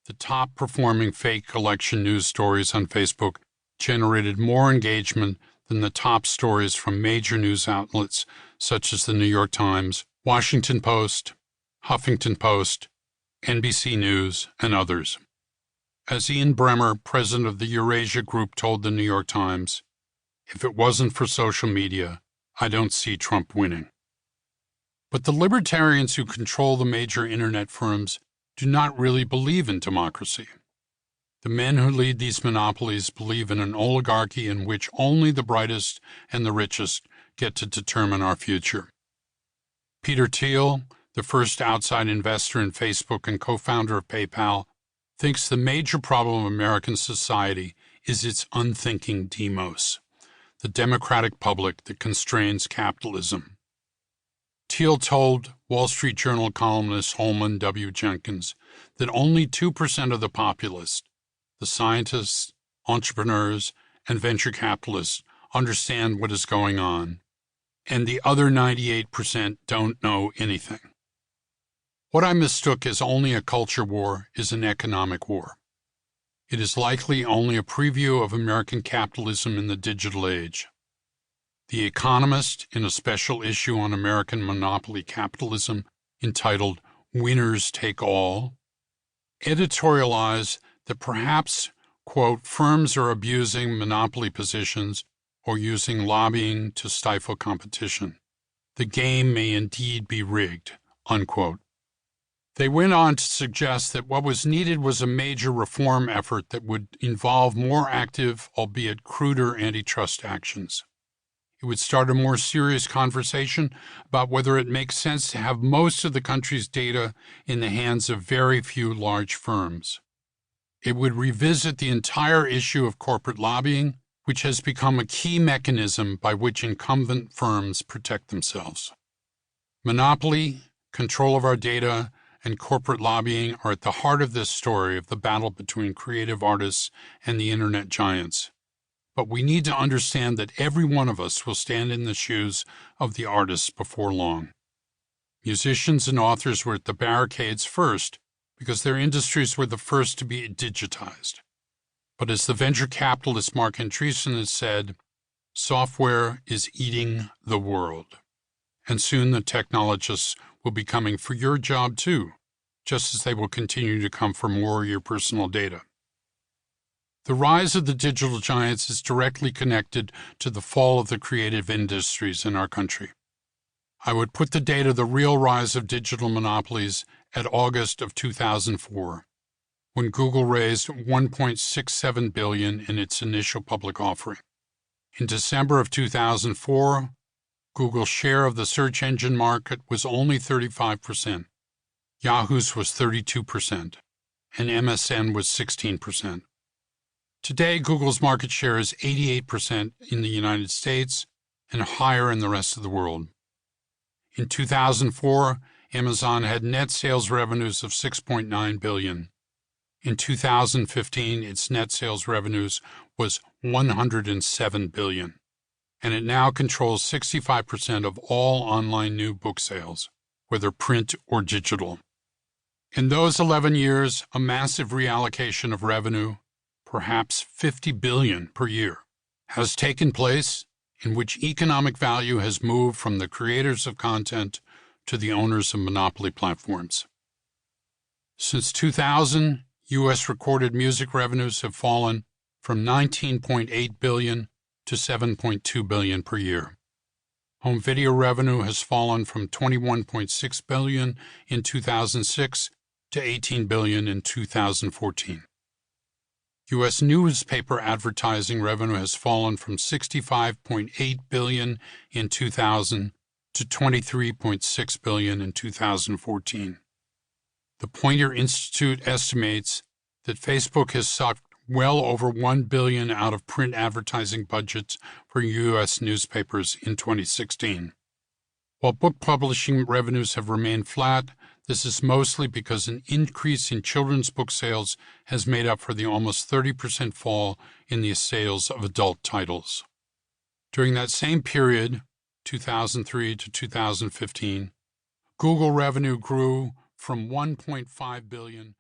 The top-performing fake election news stories on Facebook generated more engagement than the top stories from major news outlets such as the New York Times, Washington Post, Huffington Post, NBC News, and others. As Ian Bremmer, president of the Eurasia Group, told the New York Times, "If it wasn't for social media, I don't see Trump winning." But the libertarians who control the major internet firms do not really believe in democracy. The men who lead these monopolies believe in an oligarchy in which only the brightest and the richest get to determine our future. Peter Thiel, the first outside investor in Facebook and co-founder of PayPal, thinks the major problem of American society is its unthinking demos, the democratic public that constrains capitalism. Thiel told Wall Street Journal columnist Holman W. Jenkins that only 2% of the populace, the scientists, entrepreneurs, and venture capitalists, understand what is going on, and the other 98% don't know anything. What I mistook as only a culture war is an economic war. It is likely only a preview of American capitalism in the digital age. The Economist, in a special issue on American monopoly capitalism entitled Winners Take All, editorialized that perhaps, quote, firms are abusing monopoly positions or using lobbying to stifle competition. The game may indeed be rigged, unquote. They went on to suggest that what was needed was a major reform effort that would involve more active, albeit cruder, antitrust actions. It would start a more serious conversation about whether it makes sense to have most of the country's data in the hands of very few large firms. It would revisit the entire issue of corporate lobbying, which has become a key mechanism by which incumbent firms protect themselves. Monopoly, control of our data, and corporate lobbying are at the heart of this story of the battle between creative artists and the internet giants. But we need to understand that every one of us will stand in the shoes of the artists before long. Musicians and authors were at the barricades first because their industries were the first to be digitized. But as the venture capitalist Mark Andreessen has said, software is eating the world. And soon the technologists will be coming for your job too, just as they will continue to come for more of your personal data. The rise of the digital giants is directly connected to the fall of the creative industries in our country. I would put the date of the real rise of digital monopolies at August of 2004, when Google raised $1.67 billion in its initial public offering. In December of 2004, Google's share of the search engine market was only 35%. Yahoo's was 32%, and MSN was 16%. Today, Google's market share is 88% in the United States and higher in the rest of the world. In 2004, Amazon had net sales revenues of $6.9 billion. In 2015, its net sales revenues was $107 billion, and it now controls 65% of all online new book sales, whether print or digital. In those 11 years, a massive reallocation of revenue, perhaps $50 billion per year, has taken place in which economic value has moved from the creators of content to the owners of monopoly platforms. Since 2000, U.S. recorded music revenues have fallen from $19.8 billion to $7.2 billion per year. Home video revenue has fallen from $21.6 billion in 2006 to $18 billion in 2014. U.S. newspaper advertising revenue has fallen from $65.8 billion in 2000 to $23.6 billion in 2014. The Poynter Institute estimates that Facebook has sucked well over $1 billion out of print advertising budgets for U.S. newspapers in 2016. While book publishing revenues have remained flat, this is mostly because an increase in children's book sales has made up for the almost 30% fall in the sales of adult titles. During that same period, 2003 to 2015, Google revenue grew from $1.5 billion